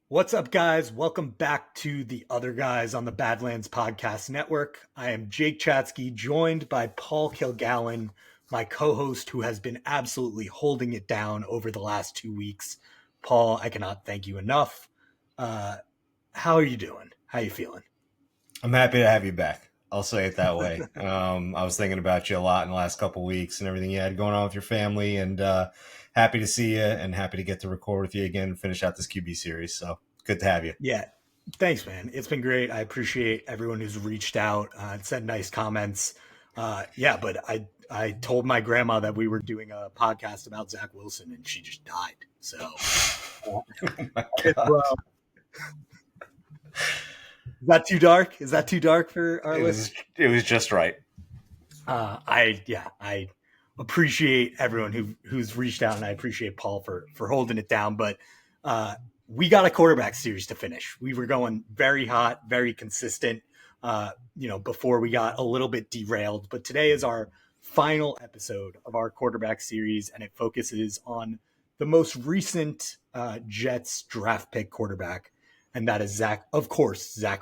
What's up, guys? Welcome back to the Other Guys on the Badlands Podcast Network. I am Jake Chatsky, joined by Paul Kilgallen, my co-host, who has been absolutely holding it down over the last 2 weeks. Paul, I cannot thank you enough. How are you doing? How are you feeling? I'm happy to have you back. I'll say it that way. I was thinking about you a lot in the last couple of weeks and everything you had going on with your family, and happy to see you and happy to get to record with you again and finish out this QB series. So good to have you. Yeah, thanks, man. It's been great. I appreciate everyone who's reached out and said nice comments. But I told my grandma that we were doing a podcast about Zach Wilson, and she just died. So, Oh my well, gosh. is that too dark? Is that too dark for our It list? was it was just right. I appreciate everyone who's reached out, and I appreciate Paul for holding it down. But we got a quarterback series to finish. We were going very hot, very consistent. Before we got a little bit derailed. But today is our final episode of our quarterback series, and it focuses on the most recent Jets draft pick quarterback, and that is Zach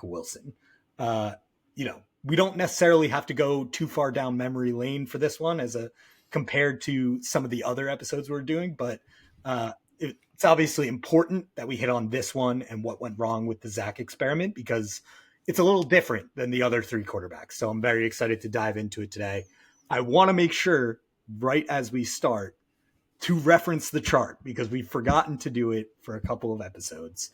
Wilson. We don't necessarily have to go too far down memory lane for this one compared to some of the other episodes we're doing, but it's obviously important that we hit on this one and what went wrong with the Zach experiment, because it's a little different than the other three quarterbacks. So I'm very excited to dive into it today. I want to make sure right as we start to reference the chart, because we've forgotten to do it for a couple of episodes.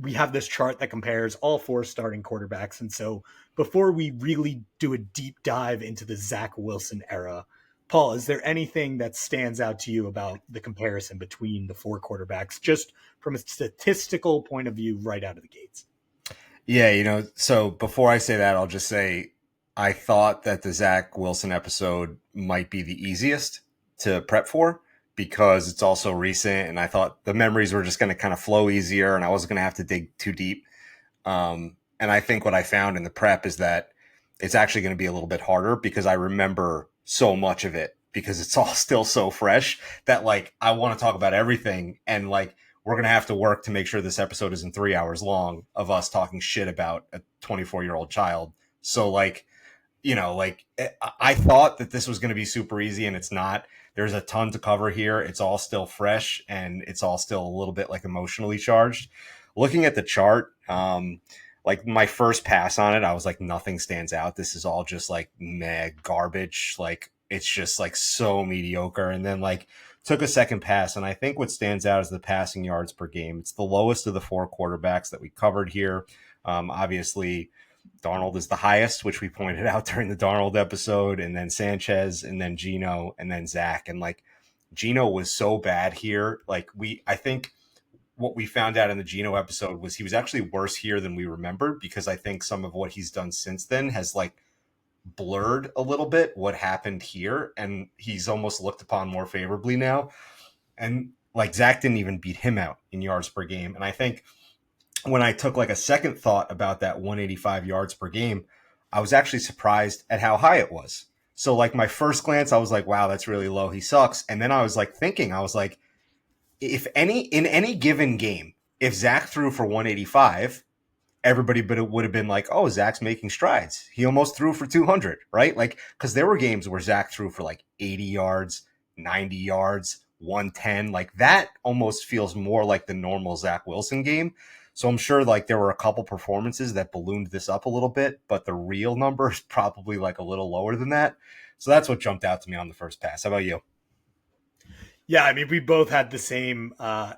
We have this chart that compares all four starting quarterbacks. And so before we really do a deep dive into the Zach Wilson era, Paul, is there anything that stands out to you about the comparison between the four quarterbacks, just from a statistical point of view, right out of the gates? Yeah, so before I say that, I'll just say I thought that the Zach Wilson episode might be the easiest to prep for because it's also recent, and I thought the memories were just going to kind of flow easier and I wasn't going to have to dig too deep. And I think what I found in the prep is that it's actually going to be a little bit harder because I remember so much of it because it's all still so fresh that I want to talk about everything. And we're going to have to work to make sure this episode isn't 3 hours long of us talking shit about a 24-year-old child. So I thought that this was going to be super easy, and it's not. There's a ton to cover here. It's all still fresh, and it's all still a little bit emotionally charged. Looking at the chart, my first pass on it, I was like, nothing stands out. This is all just meh garbage. It's just so mediocre. And then took a second pass, and I think what stands out is the passing yards per game. It's the lowest of the four quarterbacks that we covered here. Obviously, Darnold is the highest, which we pointed out during the Darnold episode, and then Sanchez, and then Geno, and then Zach. And Geno was so bad here. I think what we found out in the Geno episode was he was actually worse here than we remembered, because I think some of what he's done since then has blurred a little bit what happened here, and he's almost looked upon more favorably now. And Zach didn't even beat him out in yards per game. And I think when I took a second thought about that 185 yards per game, I was actually surprised at how high it was. So my first glance, I was like, wow, that's really low. He sucks. And then I was thinking, I was like, in any given game, if Zach threw for 185, everybody would have been like, oh, Zach's making strides. He almost threw for 200, right? Because there were games where Zach threw for 80 yards, 90 yards, 110. That almost feels more like the normal Zach Wilson game. So I'm sure there were a couple performances that ballooned this up a little bit, but the real number is probably a little lower than that. So that's what jumped out to me on the first pass. How about you? Yeah, I mean, we both had the same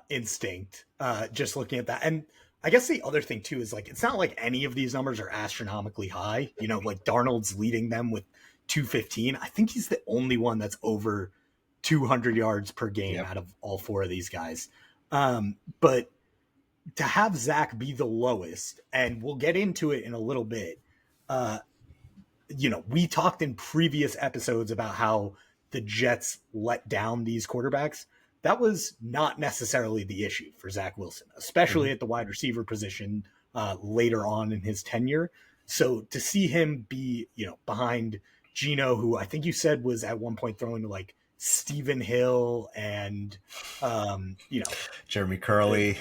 instinct just looking at that. And I guess the other thing, too, is it's not like any of these numbers are astronomically high. Darnold's leading them with 215. I think he's the only one that's over 200 yards per game out of all four of these guys. But to have Zach be the lowest, and we'll get into it in a little bit, we talked in previous episodes about how the Jets let down these quarterbacks. That was not necessarily the issue for Zach Wilson, especially at the wide receiver position later on in his tenure. So to see him be, behind Geno, who I think you said was at one point throwing to Stephen Hill and, Jeremy Curley.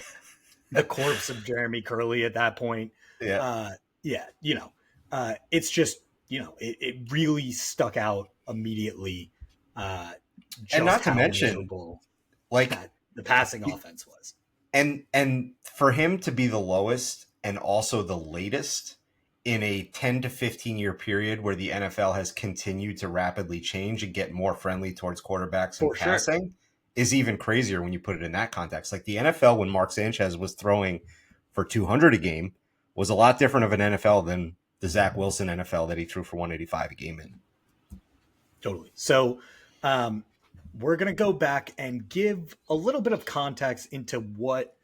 the corpse of Jeremy Curley at that point. Yeah. Uh, yeah, it's just, it really stuck out immediately, uh, And just not to how mention, miserable like, that the passing offense was. and for him to be the lowest and also the latest in a 10 to 15 year period where the NFL has continued to rapidly change and get more friendly towards quarterbacks and For sure. passing is even crazier when you put it in that context. Like the NFL when Mark Sanchez was throwing for 200 a game was a lot different of an NFL than the Zach Wilson NFL that he threw for 185 a game in. Totally. So, um, we're going to go back and give a little bit of context into what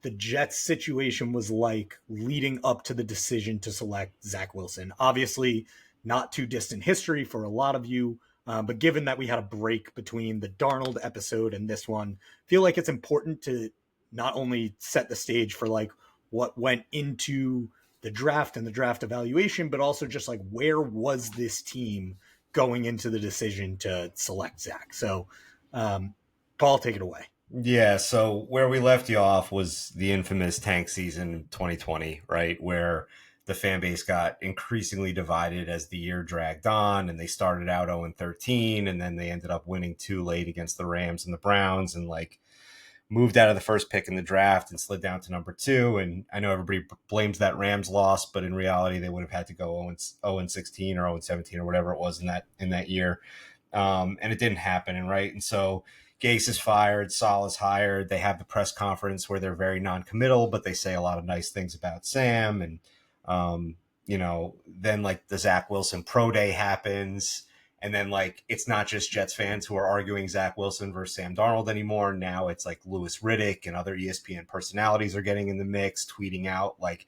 the Jets situation was like leading up to the decision to select Zach Wilson. Obviously, not too distant history for a lot of you, but given that we had a break between the Darnold episode and this one, I feel like it's important to not only set the stage for like what went into the draft and the draft evaluation, but also just like where was this team going into the decision to select Zach. So, Paul, take it away. Yeah, so where we left you off was the infamous tank season 2020, right? Where the fan base got increasingly divided as the year dragged on, and they started out 0-13, and then they ended up winning too late against the Rams and the Browns, and like moved out of the first pick in the draft and slid down to number two. And I know everybody blames that Rams loss, but in reality, they would have had to go 0-16 or 0-17 or whatever it was in that year, and it didn't happen. And right, and so Gase is fired, Saul is hired. They have the press conference where they're very non-committal, but they say a lot of nice things about Sam. And then like the Zach Wilson pro day happens. And then, like, it's not just Jets fans who are arguing Zach Wilson versus Sam Darnold anymore. Now it's like Louis Riddick and other ESPN personalities are getting in the mix, tweeting out, like,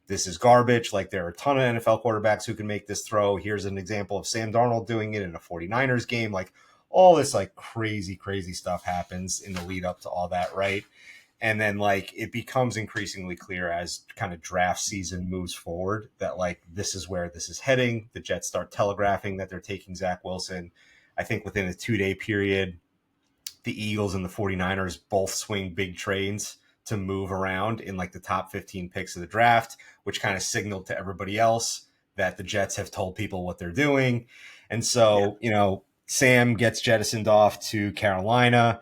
this is garbage. Like, there are a ton of NFL quarterbacks who can make this throw. Here's an example of Sam Darnold doing it in a 49ers game. Like, all this, like, crazy, crazy stuff happens in the lead up to all that, right? And then like it becomes increasingly clear as kind of draft season moves forward that like this is where this is heading. The Jets start telegraphing that they're taking Zach Wilson. I think within a 2-day period, the Eagles and the 49ers both swing big trades to move around in like the top 15 picks of the draft, which kind of signaled to everybody else that the Jets have told people what they're doing. And Yeah. so, Sam gets jettisoned off to Carolina.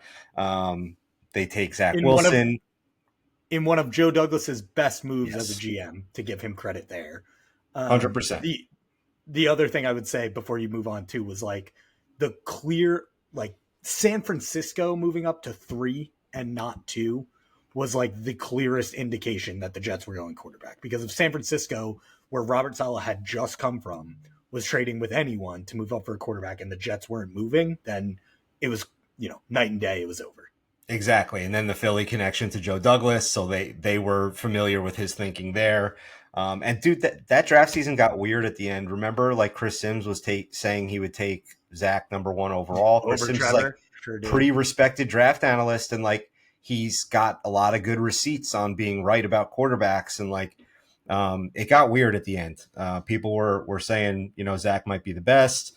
They take Zach In one of Wilson. in one of Joe Douglas's best moves as a Yes, GM, to give him credit there. 100%. The other thing I would say before you move on too was like the clear, like San Francisco moving up to 3 and not 2 was like the clearest indication that the Jets were going quarterback, because if San Francisco, where Robert Saleh had just come from, was trading with anyone to move up for a quarterback and the Jets weren't moving, then it was, night and day. It was over. Exactly. And then the Philly connection to Joe Douglas. So they were familiar with his thinking there. And dude, that draft season got weird at the end. Remember, like Chris Sims was saying he would take Zach number 1 overall. Chris Over Sims is like Trevor, sure did. pretty respected draft analyst. And like, he's got a lot of good receipts on being right about quarterbacks. And like, it got weird at the end. People were saying, Zach might be the best.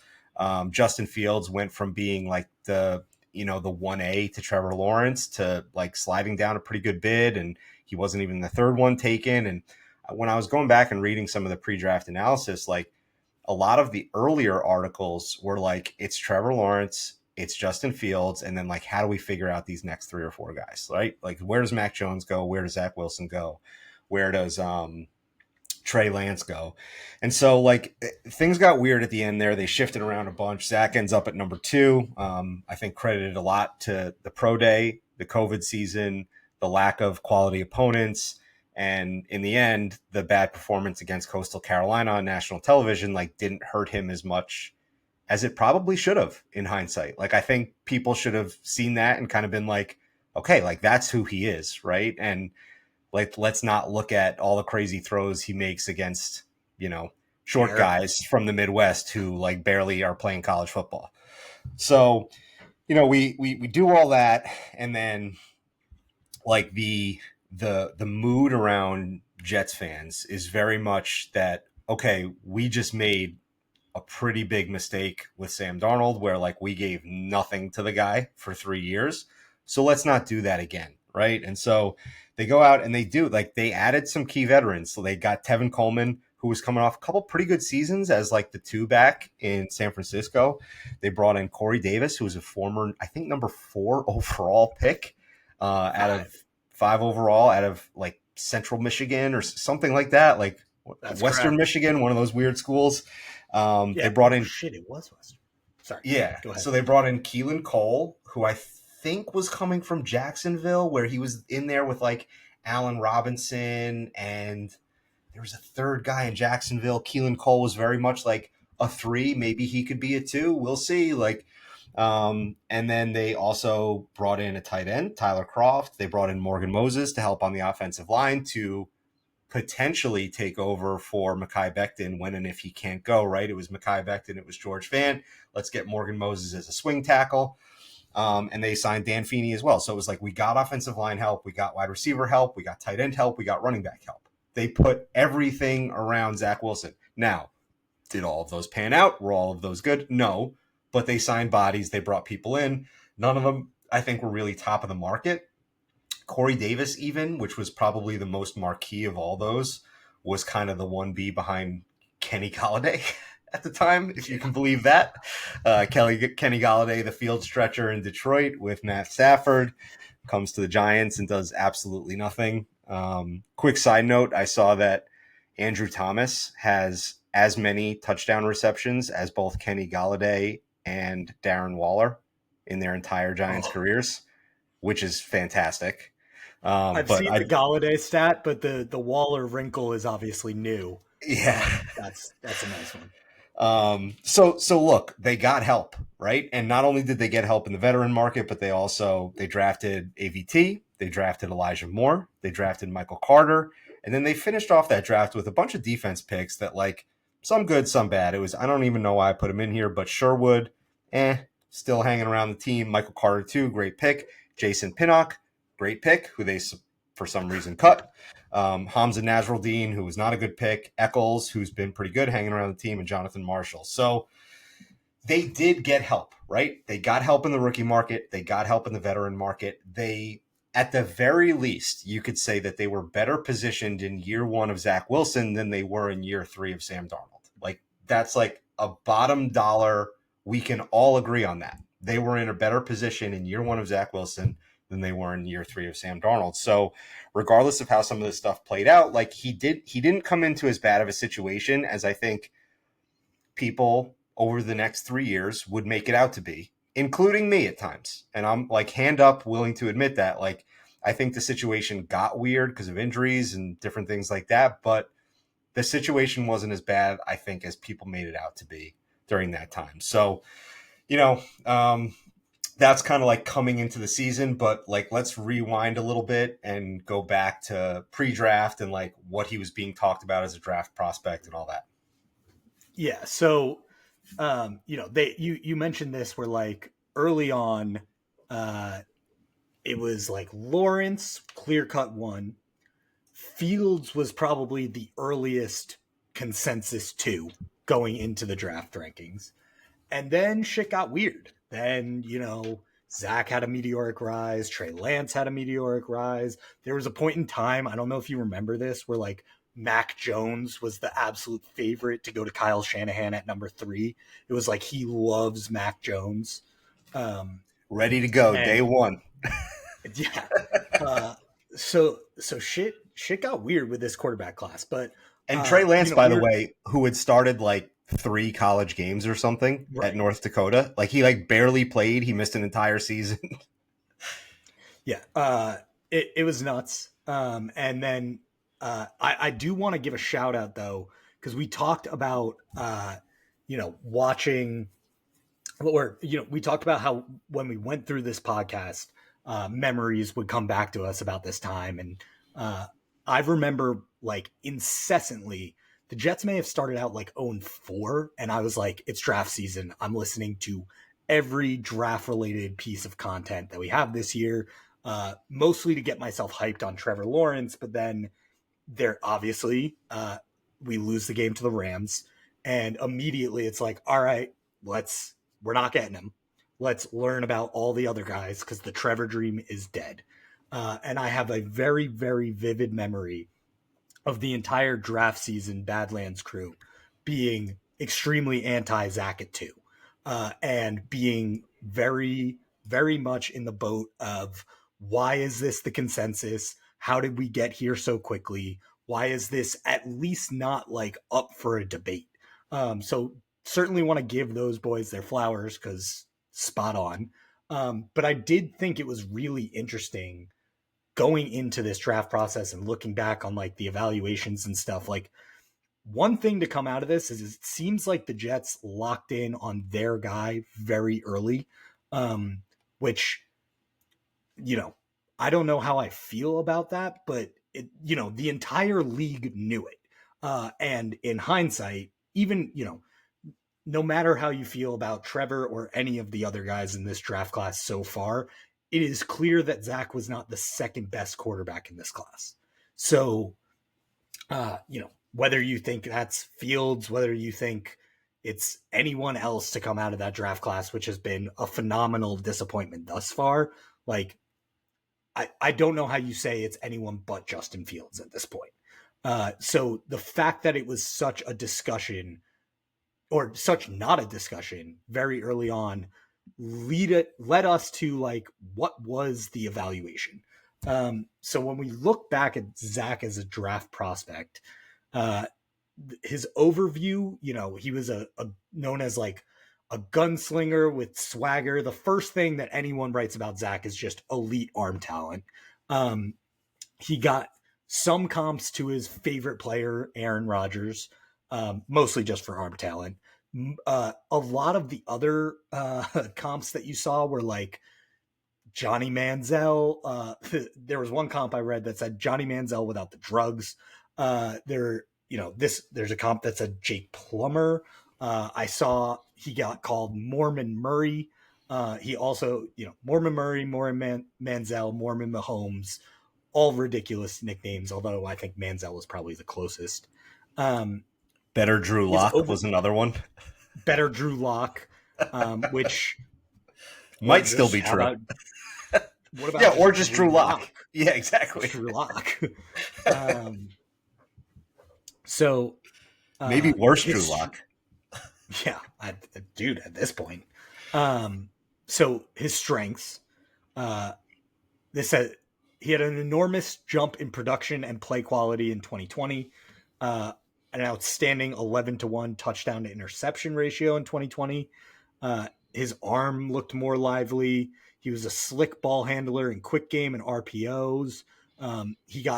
Justin Fields went from being like the 1A to Trevor Lawrence to like sliding down a pretty good bid, and he wasn't even the third one taken. And when I was going back and reading some of the pre-draft analysis, like a lot of the earlier articles were like, it's Trevor Lawrence, it's Justin Fields, and then like, how do we figure out these next 3 or 4 guys, right? Like, where does Mac Jones go? Where does Zach Wilson go? Where does Trey Lance go? And so like things got weird at the end there. They shifted around a bunch. Zach ends up at number 2. I think credited a lot to the pro day, the COVID season, the lack of quality opponents. And in the end, the bad performance against Coastal Carolina on national television, like didn't hurt him as much as it probably should have in hindsight. Like I think people should have seen that and kind of been like, okay, like that's who he is. Right. And like, let's not look at all the crazy throws he makes against, short Fair. guys from the Midwest who like barely are playing college football. So, we do all that. And then like the mood around Jets fans is very much that, okay, we just made a pretty big mistake with Sam Darnold where like we gave nothing to the guy for 3 years. So let's not do that again. Right. And so they go out and they do, like, they added some key veterans. So they got Tevin Coleman, who was coming off a couple pretty good seasons as like the two back in San Francisco. They brought in Corey Davis, who was a former, I think, number 4 overall pick, out of 5 overall, out of like Central Michigan or something like that, like That's Western correct. Michigan, one of those weird schools. They Yeah. brought Oh in, shit, it was Western. Sorry. yeah. Go ahead. So they brought in Keelan Cole, who I think was coming from Jacksonville, where he was in there with like Allen Robinson, and there was a third guy in Jacksonville. Keelan Cole was very much like a 3. Maybe he could be a 2. We'll see. Like, and then they also brought in a tight end, Tyler Croft. They brought in Morgan Moses to help on the offensive line to potentially take over for Mekhi Becton when and if he can't go, right? It was Mekhi Becton, it was George Fant. Let's get Morgan Moses as a swing tackle. And they signed Dan Feeney as well. So it was like, we got offensive line help, we got wide receiver help, we got tight end help, we got running back help. They put everything around Zach Wilson. Now, did all of those pan out? Were all of those good? No. But they signed bodies, they brought people in. None of them, I think, were really top of the market. Corey Davis, even, which was probably the most marquee of all those, was kind of the 1B behind Kenny Golladay at the time, if you can believe that. Kenny Golladay, the field stretcher in Detroit with Matt Stafford, comes to the Giants and does absolutely nothing. Quick side note, I saw that Andrew Thomas has as many touchdown receptions as both Kenny Golladay and Darren Waller in their entire Giants careers, which is fantastic. I've But seen the Galladay stat, but the Waller wrinkle is obviously new. yeah. That's a nice one. So look, they got help, right? And not only did they get help in the veteran market, but they drafted AVT, they drafted Elijah Moore, they drafted Michael Carter, and then they finished off that draft with a bunch of defense picks that, like, some good, some bad. It was, I don't even know why I put him in here, but Sherwood, still hanging around the team. Michael Carter too, great pick. Jason Pinnock, great pick, who they for some reason cut. Hamza Nasruddin, who was not a good pick. Eccles, who's been pretty good hanging around the team, and Jonathan Marshall. So they did get help, right? They got help in the rookie market. They got help in the veteran market. They, at the very least, you could say that they were better positioned in year 1 of Zach Wilson than they were in year 3 of Sam Darnold. Like, that's like a bottom dollar. We can all agree on that. They were in a better position in year 1 of Zach Wilson than they were in year 3 of Sam Darnold. So regardless of how some of this stuff played out, like, he didn't come into as bad of a situation as I think people over the next 3 years would make it out to be, including me at times. And I'm like, hand up, willing to admit that. Like, I think the situation got weird because of injuries and different things like that, but the situation wasn't as bad, I think, as people made it out to be during that time. So, that's kind of like coming into the season, but like, let's rewind a little bit and go back to pre-draft and like what he was being talked about as a draft prospect and all that. Yeah. So, you mentioned this where, like, early on, it was like Lawrence, clear cut 1. Fields was probably the earliest consensus 2 going into the draft rankings. And then shit got weird. Then, Zach had a meteoric rise. Trey Lance had a meteoric rise. There was a point in time, I don't know if you remember this, where like Mac Jones was the absolute favorite to go to Kyle Shanahan at number 3. It was like he loves Mac Jones. Ready to go, And day 1. yeah. So shit got weird with this quarterback class. But And Trey Lance, by the we're way, who had started like 3 college games or something at right. North Dakota, like he like barely played. He missed an entire season. Yeah. It was nuts. And then I do want to give a shout out though, because we talked about watching we talked about how when we went through this podcast, memories would come back to us about this time. And I remember like incessantly the Jets may have started out like 0-4, and I was like, it's draft season. I'm listening to every draft related piece of content that we have this year, mostly to get myself hyped on Trevor Lawrence. But then there obviously we lose the game to the Rams, and immediately it's like, all right, we're not getting him. Let's learn about all the other guys because the Trevor dream is dead. And I have a very, very vivid memory of the entire draft season Badlands crew being extremely anti Zach at 2, and being very, very much in the boat of why is this the consensus? How did we get here so quickly? Why is this at least not like up for a debate? So certainly want to give those boys their flowers because spot on. But I did think it was really interesting going into this draft process and looking back on like the evaluations and stuff. Like, one thing to come out of this is it seems like the Jets locked in on their guy very early, which, you know, I don't know how I feel about that, but the entire league knew it. And in hindsight, even, no matter how you feel about Trevor or any of the other guys in this draft class so far, it is clear that Zach was not the second best quarterback in this class. So, whether you think that's Fields, whether you think it's anyone else to come out of that draft class, which has been a phenomenal disappointment thus far, like, I don't know how you say it's anyone but Justin Fields at this point. So the fact that it was such a discussion, or such not a discussion very early on, led us to like, what was the evaluation? So when we look back at Zach as a draft prospect, uh, his overview, he was a known as like a gunslinger with swagger. The first thing that anyone writes about Zach is just elite arm talent. Um, he got some comps to his favorite player, Aaron Rodgers, mostly just for arm talent. A lot of the other comps that you saw were like Johnny Manziel. There was one comp I read that said Johnny Manziel without the drugs. There's a comp that said Jake Plummer. I saw he got called Mormon Murray. He also, Mormon Murray, Mormon Manziel, Mormon Mahomes, all ridiculous nicknames, although I think Manziel was probably the closest. Better Drew Lock was another one. Better Drew Lock, which might still be true. What about or just Drew Lock? Yeah, exactly. Drew Lock. So maybe worse Drew Lock. Yeah, dude, at this point. So his strengths, this said he had an enormous jump in production and play quality in 2020. An outstanding 11-1 touchdown to interception ratio in 2020. His arm looked more lively. He was a slick ball handler in quick game and RPOs. He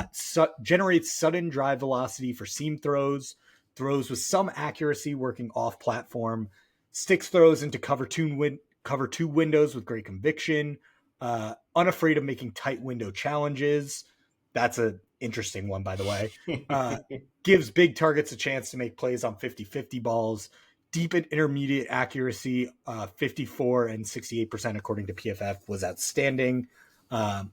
generates sudden drive velocity for seam throws with some accuracy working off platform, sticks throws into cover two windows with great conviction, unafraid of making tight window challenges. That's an interesting one, by the way. Gives big targets a chance to make plays on 50-50 balls. Deep and intermediate accuracy, 54 and 68% according to PFF, was outstanding. A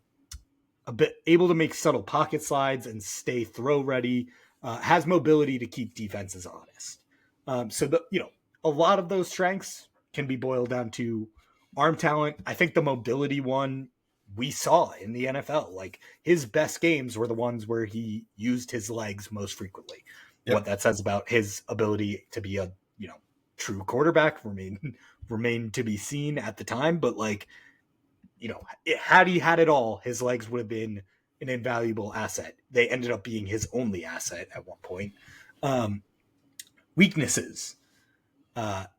bit able to make subtle pocket slides and stay throw ready. Has mobility to keep defenses honest. A lot of those strengths can be boiled down to arm talent. I think the mobility one we saw in the NFL. Like, his best games were the ones where he used his legs most frequently. Yep. What that says about his ability to be a true quarterback remain to be seen at the time. But had he had it all, his legs would have been an invaluable asset. They ended up being his only asset at one point. Weaknesses.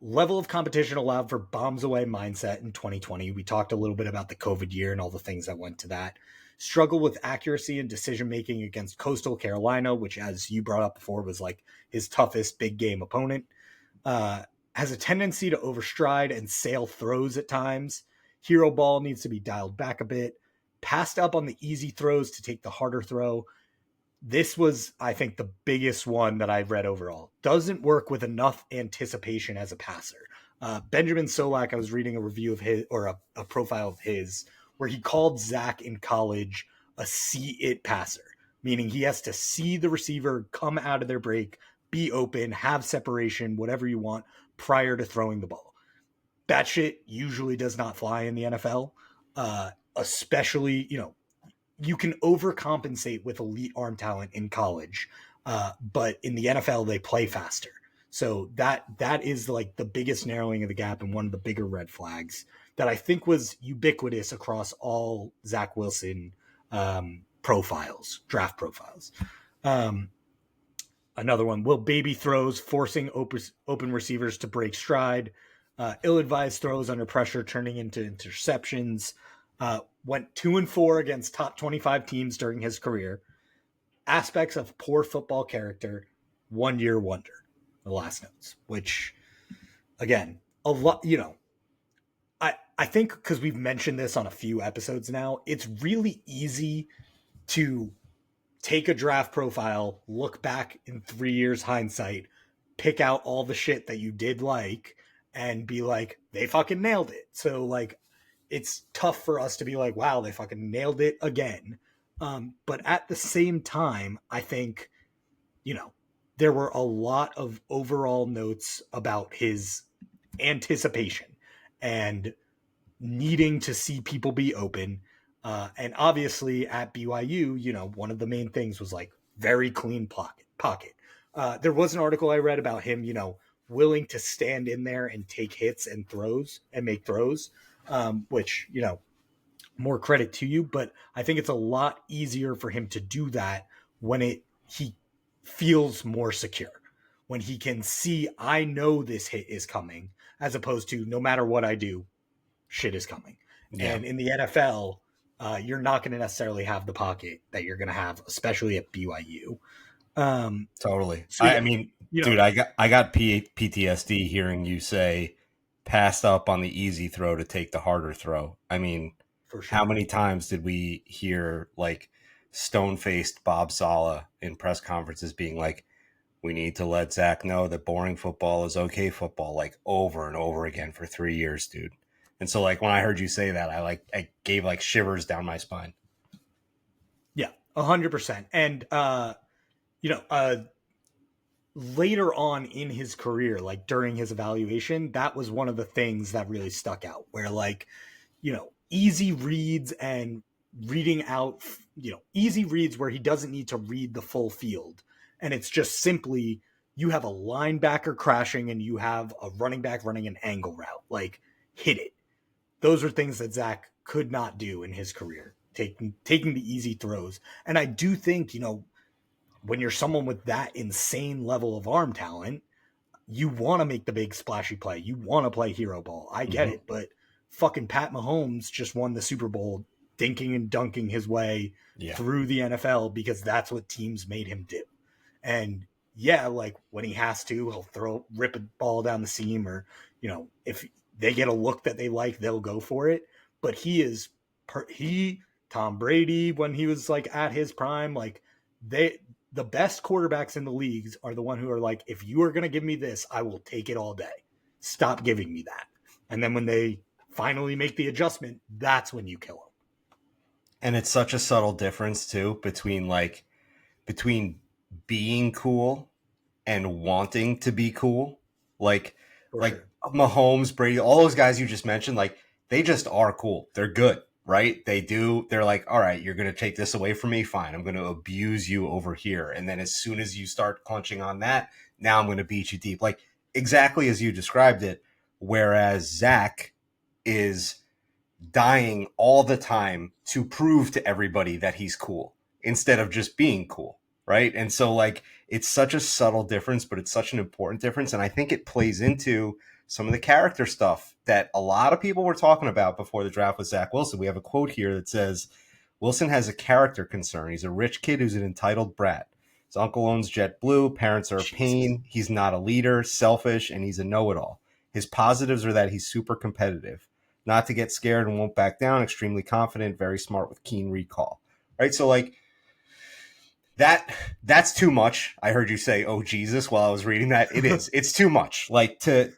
Level of competition allowed for bombs away mindset in 2020. We talked a little bit about the COVID year and all the things that went to that. Struggle with accuracy and decision-making against Coastal Carolina, which, as you brought up before, was like his toughest big game opponent. Has a tendency to overstride and sail throws at times. Hero ball needs to be dialed back a bit. Passed up on the easy throws to take the harder throw. This was, I think, the biggest one that I've read overall. Doesn't work with enough anticipation as a passer. Benjamin Solak, I was reading a review of his, or a profile of his, where he called Zach in college a see-it passer, meaning he has to see the receiver come out of their break, be open, have separation, whatever you want, prior to throwing the ball. That shit usually does not fly in the NFL, especially, you can overcompensate with elite arm talent in college, but in the NFL they play faster. So that is like the biggest narrowing of the gap and one of the bigger red flags that I think was ubiquitous across all Zach Wilson profiles, draft profiles. Um, Another one, will baby throws, forcing open receivers to break stride, ill-advised throws under pressure, turning into interceptions. Went 2-4 against top 25 teams during his career. Aspects of poor football character, 1-year wonder. The last notes, which again, a lot, I think because we've mentioned this on a few episodes now, it's really easy to take a draft profile, look back in 3 years hindsight, pick out all the shit that you did like, and be like, they fucking nailed it. So like, it's tough for us to be like, wow, they fucking nailed it again. But at the same time, I think, there were a lot of overall notes about his anticipation and needing to see people be open. And obviously at BYU, one of the main things was like very clean pocket. There was an article I read about him, willing to stand in there and take hits and throws and make throws, which, more credit to you. But I think it's a lot easier for him to do that when he feels more secure, when he can see, I know this hit is coming, as opposed to no matter what I do, shit is coming. Yeah. And in the NFL, you're not going to necessarily have the pocket that you're going to have, especially at BYU. Totally. So, yeah, I mean, dude, I got PTSD hearing you say passed up on the easy throw to take the harder throw. I mean, for sure. How many times did we hear like stone-faced Bob Saleh in press conferences being like, we need to let Zach know that boring football is okay football, like over and over again for 3 years, dude. And so like when I heard you say that, I gave like shivers down my spine. Yeah, 100%. And later on in his career, like during his evaluation, that was one of the things that really stuck out, where like, easy reads and reading out, easy reads where he doesn't need to read the full field. And it's just simply, you have a linebacker crashing and you have a running back running an angle route, like hit it. Those are things that Zach could not do in his career, taking the easy throws. And I do think, when you're someone with that insane level of arm talent, you want to make the big splashy play. You want to play hero ball. I get it, but fucking Pat Mahomes just won the Super Bowl dinking and dunking his way through the NFL because that's what teams made him do. And yeah, like when he has to, he'll rip a ball down the seam, or, if they get a look that they like, they'll go for it. But Tom Brady, when he was like at his prime, like the best quarterbacks in the leagues are the one who are like, if you are going to give me this, I will take it all day. Stop giving me that. And then when they finally make the adjustment, that's when you kill them. And it's such a subtle difference too, between being cool and wanting to be cool. Like Mahomes, Brady, all those guys you just mentioned, like they just are cool. They're good, right? They're like, all right, you're going to take this away from me. Fine. I'm going to abuse you over here. And then as soon as you start clenching on that, now I'm going to beat you deep. Like exactly as you described it. Whereas Zach is dying all the time to prove to everybody that he's cool instead of just being cool. Right. And so like, it's such a subtle difference, but it's such an important difference. And I think it plays into some of the character stuff that a lot of people were talking about before the draft with Zach Wilson. We have a quote here that says, Wilson has a character concern. He's a rich kid who's an entitled brat. His uncle owns JetBlue. Parents are a pain. He's not a leader, selfish, and he's a know-it-all. His positives are that he's super competitive, not to get scared and won't back down, extremely confident, very smart with keen recall. Right. So like, that's too much. I heard you say, "Oh Jesus," while I was reading that. It's too much. Like to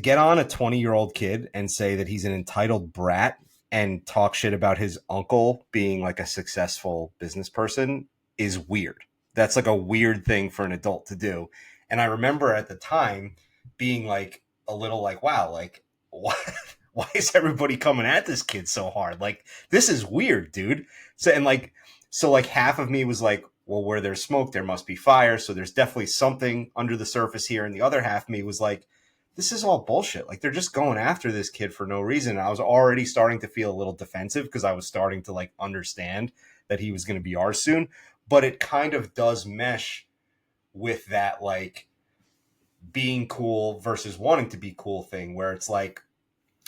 get on a 20-year-old kid and say that he's an entitled brat and talk shit about his uncle being like a successful business person is weird. That's like a weird thing for an adult to do. And I remember at the time being like a little like, wow, like why is everybody coming at this kid so hard? Like this is weird, dude. So and like So like half of me was like, well, where there's smoke, there must be fire. So there's definitely something under the surface here. And the other half of me was like, this is all bullshit. Like they're just going after this kid for no reason. And I was already starting to feel a little defensive because I was starting to like understand that he was going to be ours soon. But it kind of does mesh with that like being cool versus wanting to be cool thing where it's like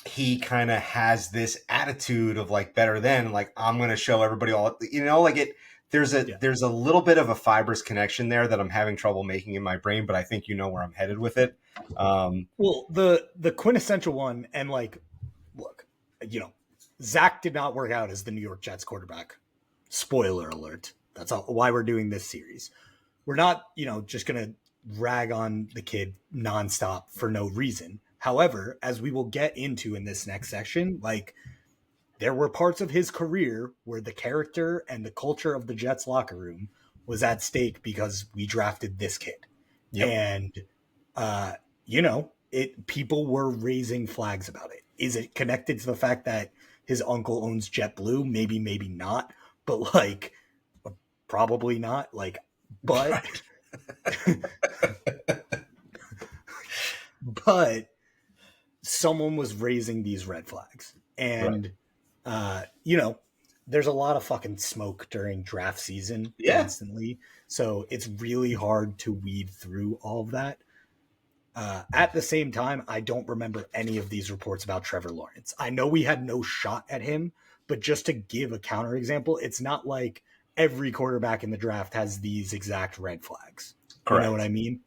he kind of has this attitude of like better than like I'm going to show everybody all, like it there's a little bit of a fibrous connection there that I'm having trouble making in my brain, but I think you know where I'm headed with it. Well, the quintessential one, and like, look, Zach did not work out as the New York Jets quarterback. Spoiler alert. That's why we're doing this series. We're not, just going to rag on the kid nonstop for no reason. However, as we will get into in this next section, like there were parts of his career where the character and the culture of the Jets locker room was at stake because we drafted this kid. Yep. And, people were raising flags about it. Is it connected to the fact that his uncle owns JetBlue? Maybe, maybe not. But like, probably not. Like, but, but someone was raising these red flags. And, there's a lot of fucking smoke during draft season constantly. So it's really hard to weed through all of that. At the same time, I don't remember any of these reports about Trevor Lawrence. I know we had no shot at him, but just to give a counterexample, it's not like every quarterback in the draft has these exact red flags. Correct. You know what I mean?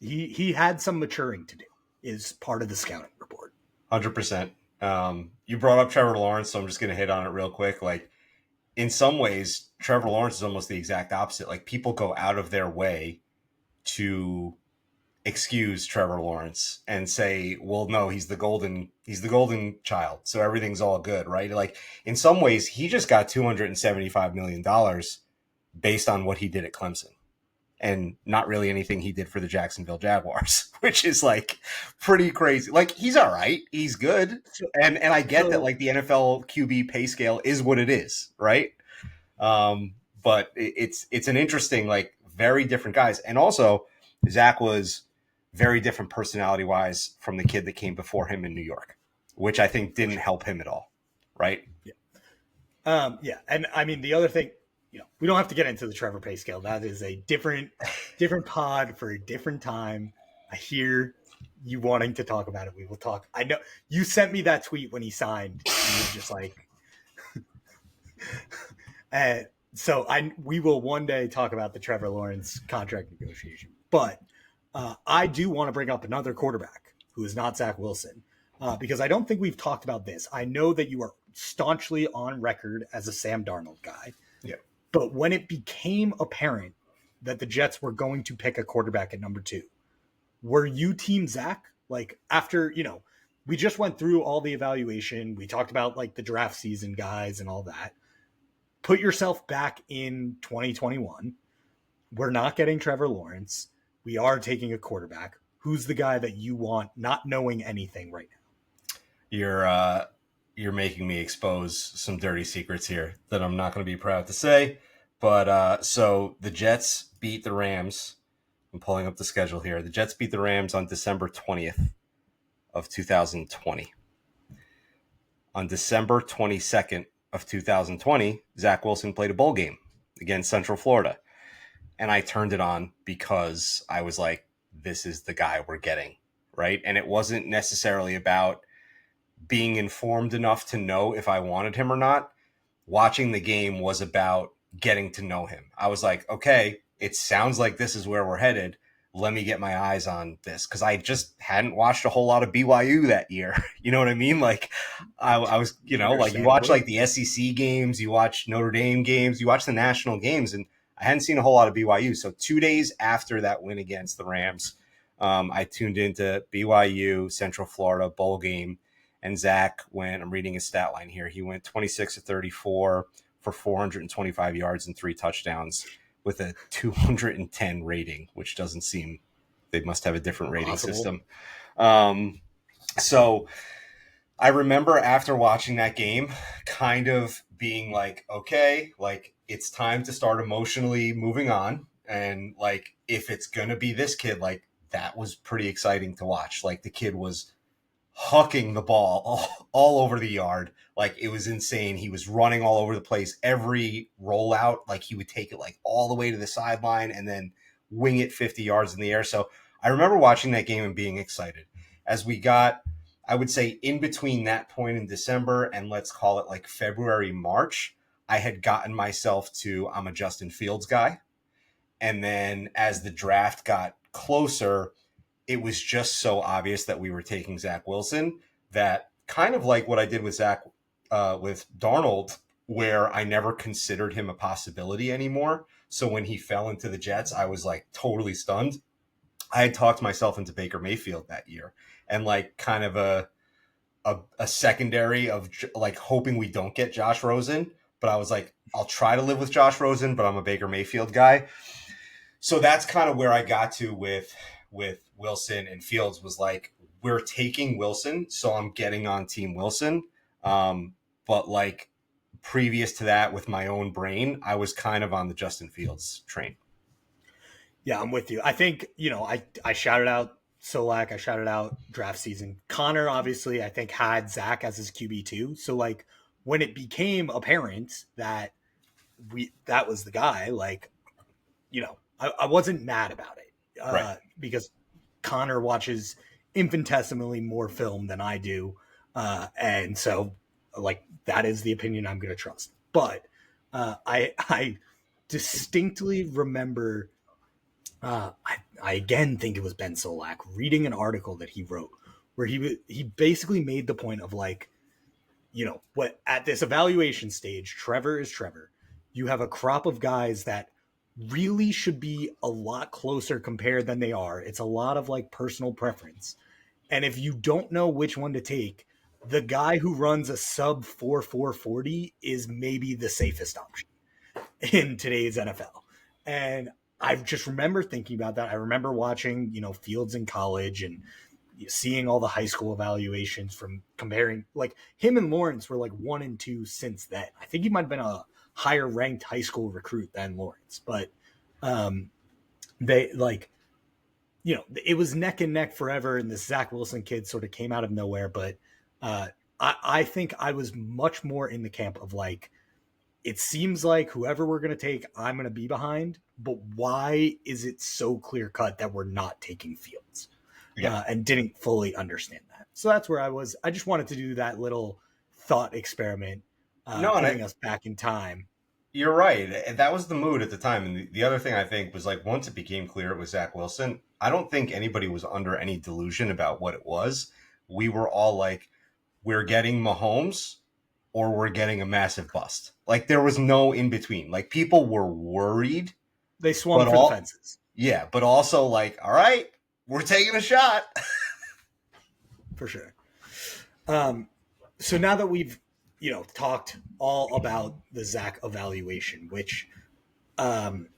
He had some maturing to do is part of the scouting report. 100%. You brought up Trevor Lawrence, so I'm just going to hit on it real quick. Like, in some ways, Trevor Lawrence is almost the exact opposite. Like, people go out of their way to excuse Trevor Lawrence and say, well, no, he's the golden child, so everything's all good, right? Like, in some ways, he just got $275 million based on what he did at Clemson. And not really anything he did for the Jacksonville Jaguars, which is like pretty crazy. Like he's all right, he's good, and I get that like the NFL QB pay scale is what it is, right? But it's an interesting like very different guys, and also Zach was very different personality wise from the kid that came before him in New York, which I think didn't help him at all, right? Yeah, and I mean the other thing. We don't have to get into the Trevor pay scale. That is a different pod for a different time. I hear you wanting to talk about it. We will talk. I know you sent me that tweet when he signed. And you were just like, we will one day talk about the Trevor Lawrence contract negotiation. But I do want to bring up another quarterback who is not Zach Wilson because I don't think we've talked about this. I know that you are staunchly on record as a Sam Darnold guy. Yeah. But when it became apparent that the Jets were going to pick a quarterback at number 2, were you team Zach? Like after, we just went through all the evaluation. We talked about like the draft season guys and all that. Put yourself back in 2021. We're not getting Trevor Lawrence. We are taking a quarterback. Who's the guy that you want, not knowing anything right now? You're making me expose some dirty secrets here that I'm not going to be proud to say. But so the Jets beat the Rams. I'm pulling up the schedule here. The Jets beat the Rams on December 20th of 2020. On December 22nd of 2020, Zach Wilson played a bowl game against Central Florida. And I turned it on because I was like, this is the guy we're getting, right? And it wasn't necessarily about being informed enough to know if I wanted him or not. Watching the game was about getting to know him. I was like, okay, it sounds like this is where we're headed. Let me get my eyes on this. Cause I just hadn't watched a whole lot of BYU that year. You know what I mean? Like I was, like you watch like the SEC games, you watch Notre Dame games, you watch the national games, and I hadn't seen a whole lot of BYU. So 2 days after that win against the Rams, I tuned into BYU Central Florida bowl game. And Zach went, I'm reading his stat line here, he went 26 of 34 for 425 yards and 3 touchdowns with a 210 rating, which doesn't seem, they must have a different rating system. So I remember after watching that game kind of being like, okay, like it's time to start emotionally moving on. And like, if it's going to be this kid, like that was pretty exciting to watch. Like the kid was hucking the ball all over the yard. Like it was insane. He was running all over the place. Every rollout, like he would take it like all the way to the sideline and then wing it 50 yards in the air. So I remember watching that game and being excited. As we got, I would say, in between that point in December and let's call it like February, March, I had gotten myself to I'm a Justin Fields guy. And then as the draft got closer, it was just so obvious that we were taking Zach Wilson that kind of like what I did with with Darnold, where I never considered him a possibility anymore. So when he fell into the Jets, I was like totally stunned. I had talked myself into Baker Mayfield that year, and like kind of a secondary of like hoping we don't get Josh Rosen. But I was like, I'll try to live with Josh Rosen, but I'm a Baker Mayfield guy. So that's kind of where I got to with Wilson and Fields was like, we're taking Wilson, so I'm getting on Team Wilson. But like previous to that, with my own brain, I was kind of on the Justin Fields train. Yeah, I'm with you. I think, I shouted out Solak, I shouted out draft season. Connor, obviously, I think had Zach as his QB too. So like when it became apparent that that was the guy, like, I wasn't mad about it. Right. Because Connor watches infinitesimally more film than I do. And so like that is the opinion I'm gonna trust. But I distinctly remember I again think it was Ben Solak reading an article that he wrote where he basically made the point of like, what at this evaluation stage, Trevor is Trevor. You have a crop of guys that really should be a lot closer compared than they are. It's a lot of like personal preference. And if you don't know which one to take, the guy who runs a sub 4.40 is maybe the safest option in today's NFL. And I just remember thinking about that. I remember watching, Fields in college and seeing all the high school evaluations from comparing like him and Lawrence were like 1 and 2 since then. I think he might have been a higher ranked high school recruit than Lawrence, but they like, it was neck and neck forever. And this Zach Wilson kid sort of came out of nowhere. But I think I was much more in the camp of like, it seems like whoever we're going to take, I'm going to be behind. But why is it so clear cut that we're not taking Fields? Yeah. And didn't fully understand that. So that's where I was. I just wanted to do that little thought experiment, No, and putting us back in time. you're right. And that was the mood at the time. And the other thing I think was like once it became clear it was Zach Wilson, I don't think anybody was under any delusion about what it was. We were all like, we're getting Mahomes or we're getting a massive bust. Like there was no in between. Like people were worried, They swung but for the all fences. yeah, but also like, all right, we're taking a shot. For sure. So now that we've, talked all about the Zach evaluation, which, um,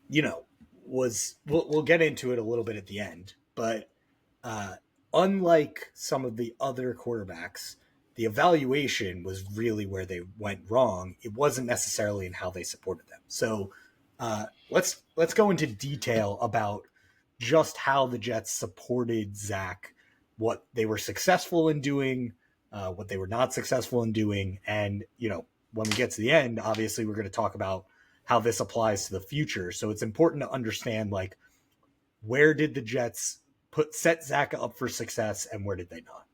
you know, was we'll get into it a little bit at the end, but uh, unlike some of the other quarterbacks, the evaluation was really where they went wrong. It wasn't necessarily in how they supported them. So let's go into detail about just how the Jets supported Zach, what they were successful in doing, what they were not successful in doing, and when we get to the end, obviously we're going to talk about how this applies to the future. So it's important to understand like where did the Jets set Zach up for success and where did they not?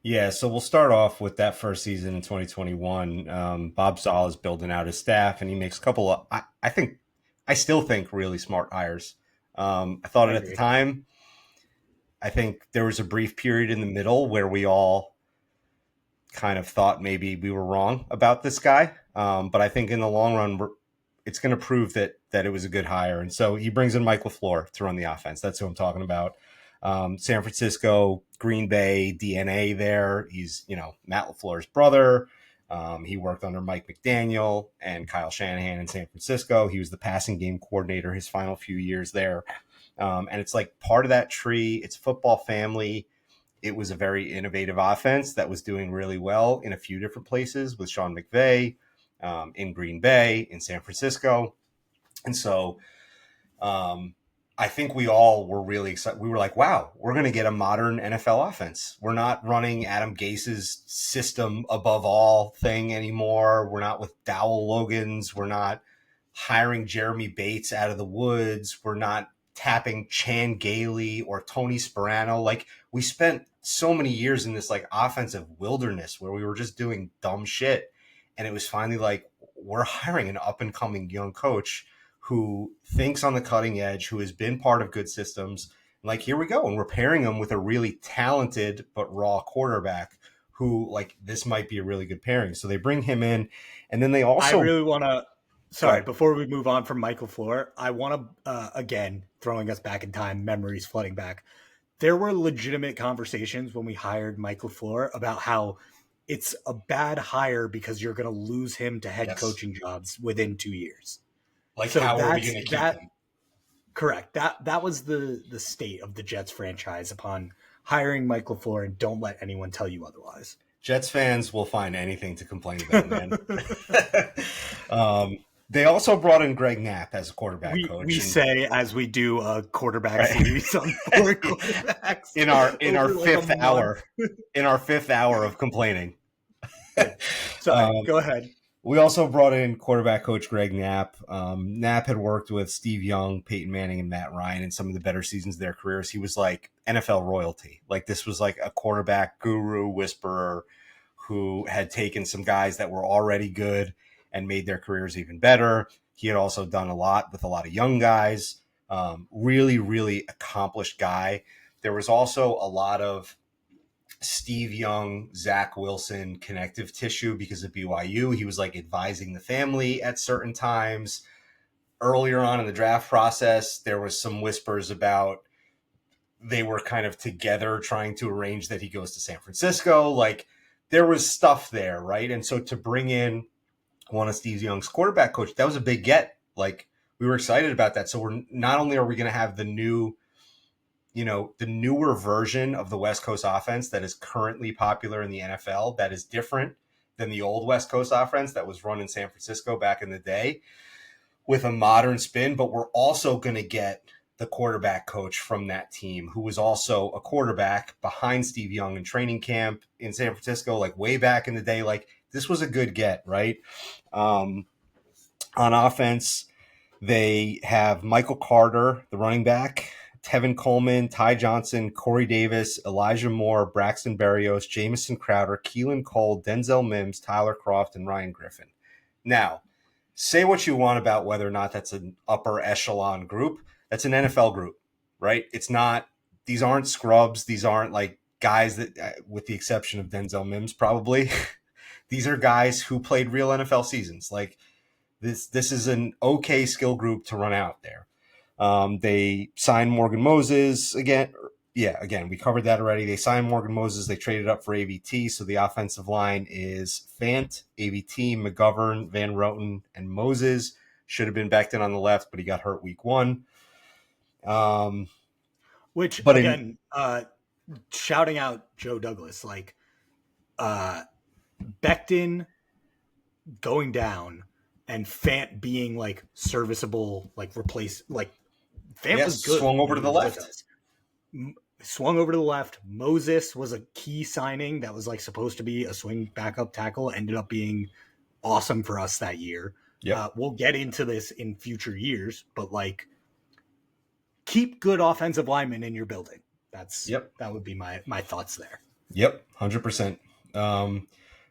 Yeah, so we'll start off with that first season in 2021. Bob Zoll is building out his staff, and he makes a couple of, I still think, really smart hires. I thought I it at the agree. time. I think there was a brief period in the middle where we all kind of thought maybe we were wrong about this guy. But I think in the long run, it's going to prove that it was a good hire. And so he brings in Mike LaFleur to run the offense. That's who I'm talking about. San Francisco, Green Bay, DNA there. He's, Matt LaFleur's brother. He worked under Mike McDaniel and Kyle Shanahan in San Francisco. He was the passing game coordinator his final few years there. And it's like part of that tree. It's football family. it was a very innovative offense that was doing really well in a few different places with Sean McVay, in Green Bay, in San Francisco. And so I think we all were really excited. We were like, wow, we're going to get a modern NFL offense. We're not running Adam Gase's system above all thing anymore. We're not with Dowell Logans. We're not hiring Jeremy Bates out of the woods. We're not tapping Chan Gailey or Tony Sperano. Like, we spent so many years in this like offensive wilderness where we were just doing dumb shit. And it was finally like, we're hiring an up and coming young coach who thinks on the cutting edge, who has been part of good systems. Like, here we go. And we're pairing him with a really talented but raw quarterback who, like, this might be a really good pairing. So they bring him in. And then they also... I really want to... Sorry, before we move on from Michael Floor, I want to, again, throwing us back in time, memories flooding back. There were legitimate conversations when we hired Michael Floor about how it's a bad hire because you're going to lose him to head coaching jobs within 2 years. Like, so how are we going to keep him? Correct. That was the state of the Jets franchise upon hiring Mike LaFleur, and don't let anyone tell you otherwise. Jets fans will find anything to complain about, man. They also brought in Greg Knapp as a quarterback coach. We say as we do a quarterback series on 4 quarterbacks in our fifth hour, in our 5th hour of complaining. Sorry, go ahead. We also brought in quarterback coach Greg Knapp. Knapp had worked with Steve Young, Peyton Manning, and Matt Ryan in some of the better seasons of their careers. He was like NFL royalty. Like, this was like a quarterback guru whisperer who had taken some guys that were already good and made their careers even better. He had also done a lot with a lot of young guys. Really, really accomplished guy. There was also a lot of Steve Young, Zach Wilson connective tissue because of BYU. He was like advising the family at certain times. Earlier on in the draft process, there was some whispers about they were kind of together trying to arrange that he goes to San Francisco. Like, there was stuff there, right? And so to bring in one of Steve Young's quarterback coach, that was a big get. Like, we were excited about that. So we're not only are we going to have the newer version of the West Coast offense that is currently popular in the NFL, that is different than the old West Coast offense that was run in San Francisco back in the day with a modern spin, but we're also going to get the quarterback coach from that team who was also a quarterback behind Steve Young in training camp in San Francisco, like way back in the day. Like, this was a good get, right? On offense, they have Michael Carter, the running back, Tevin Coleman, Ty Johnson, Corey Davis, Elijah Moore, Braxton Berrios, Jamison Crowder, Keelan Cole, Denzel Mims, Tyler Croft, and Ryan Griffin. Now, say what you want about whether or not that's an upper echelon group. That's an NFL group, right? It's not, these aren't scrubs. These aren't like guys that, with the exception of Denzel Mims, probably, these are guys who played real NFL seasons. Like, this is an okay skill group to run out there. They signed Morgan Moses again. Yeah, again, we covered that already. They signed Morgan Moses. They traded up for AVT. So the offensive line is Fant, AVT, McGovern, Van Roten, and Moses. Should have been Becton on the left, but he got hurt week 1. Shouting out Joe Douglas, like Becton going down and Fant being like serviceable, like replace, like Fant was good. Swung over to the left. Swung over to the left. Moses was a key signing that was like supposed to be a swing backup tackle. Ended up being awesome for us that year. Yeah, we'll get into this in future years, but like, keep good offensive linemen in your building. That would be my thoughts there. Yep, 100%.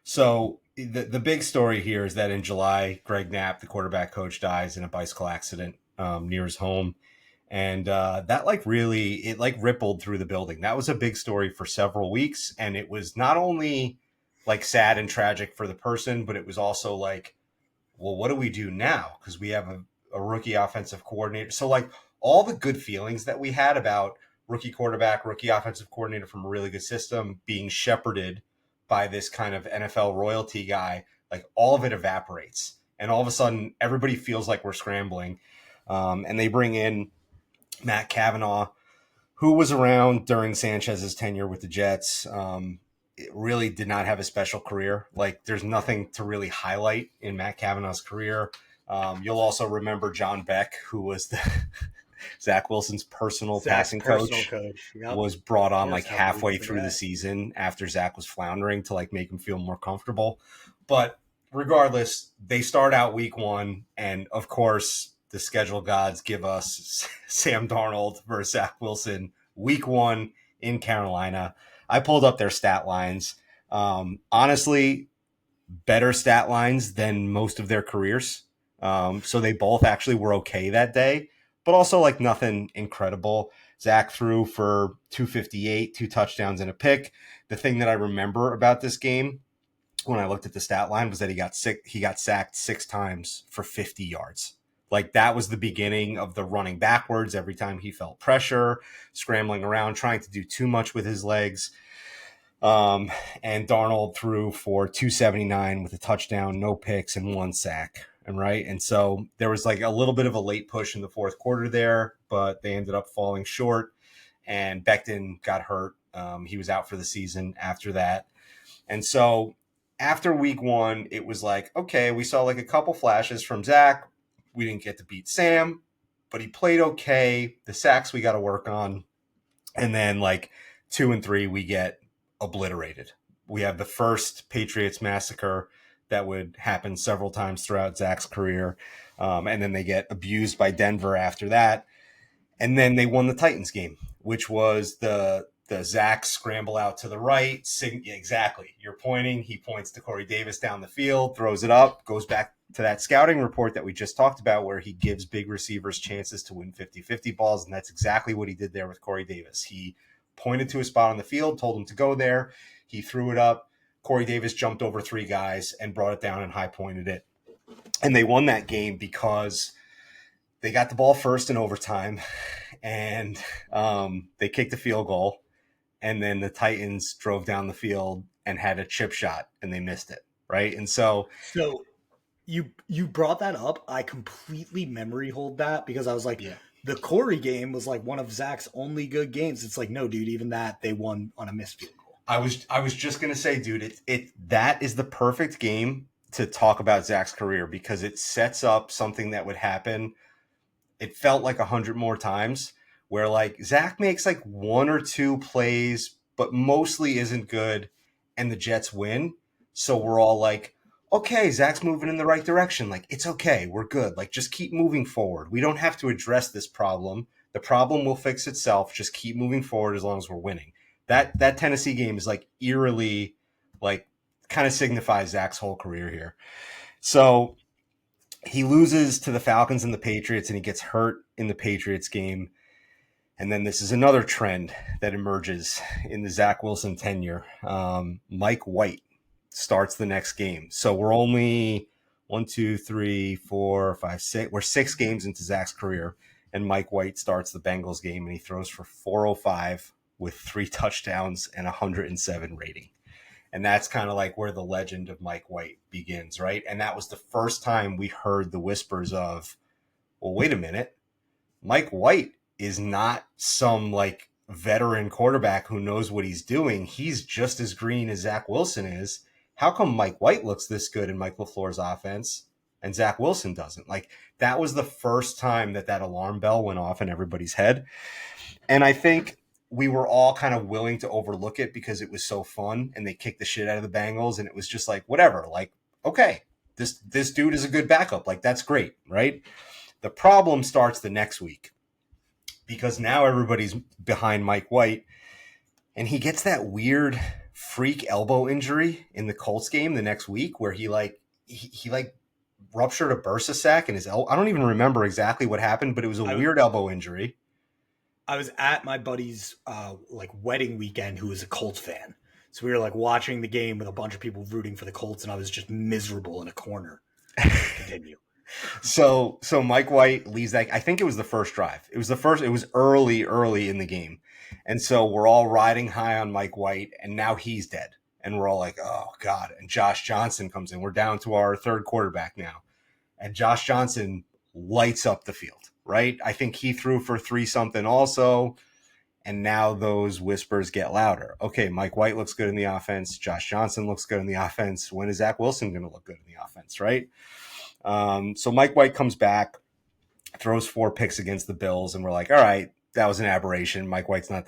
So the big story here is that in July, Greg Knapp, the quarterback coach, dies in a bicycle accident near his home. And that really rippled through the building. That was a big story for several weeks. And it was not only like sad and tragic for the person, but it was also like, well, what do we do now? Because we have a rookie offensive coordinator. So like all the good feelings that we had about rookie quarterback, rookie offensive coordinator from a really good system being shepherded by this kind of NFL royalty guy, like all of it evaporates. And all of a sudden, everybody feels like we're scrambling. And they bring in Matt Cavanaugh, who was around during Sanchez's tenure with the Jets. It really did not have a special career. Like, there's nothing to really highlight in Matt Cavanaugh's career. You'll also remember John Beck, who was the Zach Wilson's personal Zach's passing personal coach, coach. Yep. was brought Of on course, like how could we halfway through the forget? season after Zach was floundering to like make him feel more comfortable. But regardless, they start out week one, and of course, the schedule gods give us Sam Darnold versus Zach Wilson week one in Carolina. I pulled up their stat lines. Honestly, better stat lines than most of their careers. So they both actually were okay that day, but also like nothing incredible. Zach threw for 258, 2 touchdowns and a pick. The thing that I remember about this game when I looked at the stat line was that he got sacked 6 times for 50 yards. Like, that was the beginning of the running backwards every time he felt pressure, scrambling around, trying to do too much with his legs. And Darnold threw for 279 with a touchdown, no picks, and 1 sack. And right. And so there was like a little bit of a late push in the fourth quarter there, but they ended up falling short. And Becton got hurt. He was out for the season after that. And so after week one, it was like, okay, we saw like a couple flashes from Zach. We didn't get to beat Sam, but he played okay. The sacks we got to work on. And then like 2 and 3, we get obliterated. We have the first Patriots massacre that would happen several times throughout Zach's career. And then they get abused by Denver after that. And then they won the Titans game, which was the Zach scramble out to the right. Exactly. You're pointing. He points to Corey Davis down the field, throws it up, goes back to that scouting report that we just talked about where he gives big receivers chances to win 50-50 balls. And that's exactly what he did there with Corey Davis. He pointed to a spot on the field, told him to go there. He threw it up. Corey Davis jumped over 3 guys and brought it down and high pointed it. And they won that game because they got the ball first in overtime and they kicked a field goal. And then the Titans drove down the field and had a chip shot and they missed it. Right. And so you brought that up. I completely memory hold that because I was like, the Corey game was like one of Zach's only good games. It's like, no, dude, even that they won on a missed field goal. I was just gonna say, dude, that is the perfect game to talk about Zach's career because it sets up something that would happen. It felt like 100 more times where like Zach makes like 1 or 2 plays, but mostly isn't good, and the Jets win. So we're all like, okay, Zach's moving in the right direction. Like, it's okay, we're good. Like, just keep moving forward. We don't have to address this problem. The problem will fix itself. Just keep moving forward as long as we're winning. That Tennessee game is like eerily, like, kind of signifies Zach's whole career here. So he loses to the Falcons and the Patriots, and he gets hurt in the Patriots game. And then this is another trend that emerges in the Zach Wilson tenure. Mike White starts the next game. So we're only 1, 2, 3, 4, 5, 6. We're 6 games into Zach's career, and Mike White starts the Bengals game, and he throws for 405 with 3 touchdowns and 107 rating. And that's kind of like where the legend of Mike White begins, right? And that was the first time we heard the whispers of, well, wait a minute. Mike White is not some like veteran quarterback who knows what he's doing. He's just as green as Zach Wilson is. How come Mike White looks this good in Mike LaFleur's offense and Zach Wilson doesn't? Like, that was the first time that alarm bell went off in everybody's head. And I think we were all kind of willing to overlook it because it was so fun and they kicked the shit out of the Bengals. And it was just like, whatever, like, okay, this dude is a good backup. Like, that's great, right? The problem starts the next week because now everybody's behind Mike White and he gets that weird freak elbow injury in the Colts game the next week where he ruptured a bursa sac in his elbow. I don't even remember exactly what happened, but it was a weird elbow injury. I was at my buddy's like wedding weekend who was a Colts fan. So we were like watching the game with a bunch of people rooting for the Colts and I was just miserable in a corner. Continue. So Mike White leaves that. I think it was the first drive. It was early in the game. And so we're all riding high on Mike White and now he's dead. And we're all like, oh God. And Josh Johnson comes in. We're down to our 3rd quarterback now. And Josh Johnson lights up the field, right? I think he threw for 3 something also. And now those whispers get louder. Okay, Mike White looks good in the offense. Josh Johnson looks good in the offense. When is Zach Wilson going to look good in the offense, right? So Mike White comes back, throws 4 picks against the Bills, and we're like, all right, that was an aberration. Mike White's not